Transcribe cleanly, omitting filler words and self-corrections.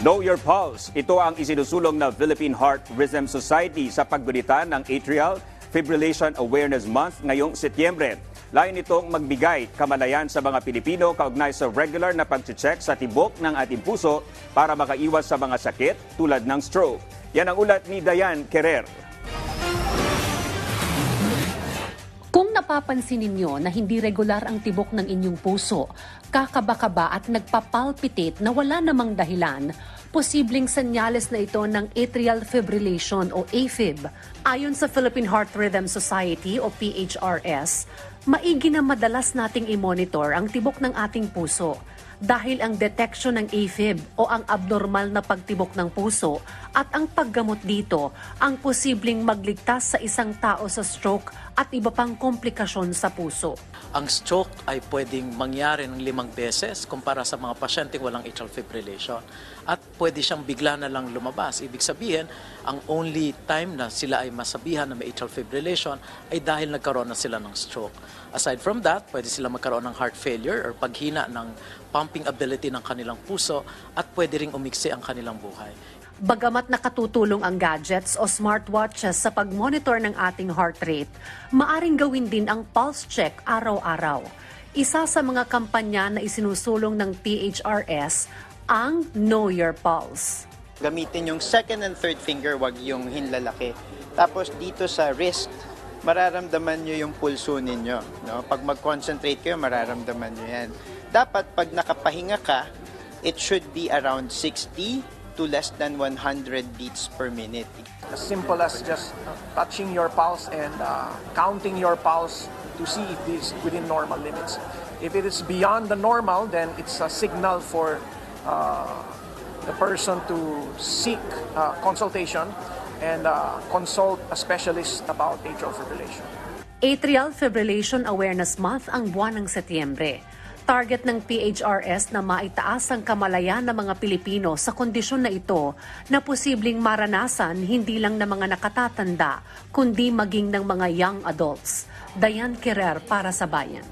Know Your Pulse. Ito ang isinusulong na Philippine Heart Rhythm Society sa paggunita ng Atrial Fibrillation Awareness Month ngayong Setyembre. Layon nitong magbigay kamalayan sa mga Pilipino kaugnay sa regular na pag-check sa tibok ng ating puso para makaiwas sa mga sakit tulad ng stroke. Yan ang ulat ni Diane Querer. Kung napapansin ninyo na hindi regular ang tibok ng inyong puso, kakaba-kaba at nagpapalpitate na wala namang dahilan, posibleng senyales na ito ng atrial fibrillation o AFib. Ayon sa Philippine Heart Rhythm Society o PHRS, maigi na madalas nating i-monitor ang tibok ng ating puso dahil ang detection ng AFib o ang abnormal na pagtibok ng puso at ang paggamot dito ang posibleng magligtas sa isang tao sa stroke at iba pang komplikasyon sa puso. Ang stroke ay pwedeng mangyari ng 5 beses kumpara sa mga pasyenteng walang atrial fibrillation. At pwede siyang bigla na lang lumabas. Ibig sabihin, ang only time na sila ay masabihan na may atrial fibrillation ay dahil nagkaroon na sila ng stroke. Aside from that, pwede sila magkaroon ng heart failure or paghina ng pumping ability ng kanilang puso at pwede ring umiksi ang kanilang buhay. Bagamat nakatutulong ang gadgets o smartwatches sa pag-monitor ng ating heart rate, maaring gawin din ang pulse check araw-araw. Isa sa mga kampanya na isinusulong ng PHRS ang Know Your Pulse. Gamitin yung second and third finger, wag yung hinlalaki. Tapos dito sa wrist, mararamdaman nyo yung pulso ninyo. No? Pag mag-concentrate kayo, mararamdaman nyo yan. Dapat pag nakapahinga ka, it should be around 60 to less than 100 beats per minute. As simple as just touching your pulse and counting your pulse to see if it is within normal limits. If it is beyond the normal, then it's a signal for the person to seek consultation and consult a specialist about atrial fibrillation. Atrial Fibrillation Awareness Month ang buwan ng Setyembre. Target ng PHRS na maitaas ang kamalayan ng mga Pilipino sa kondisyon na ito na posibleng maranasan hindi lang ng mga nakatatanda, kundi maging ng mga young adults. Diane Querer para sa Bayan.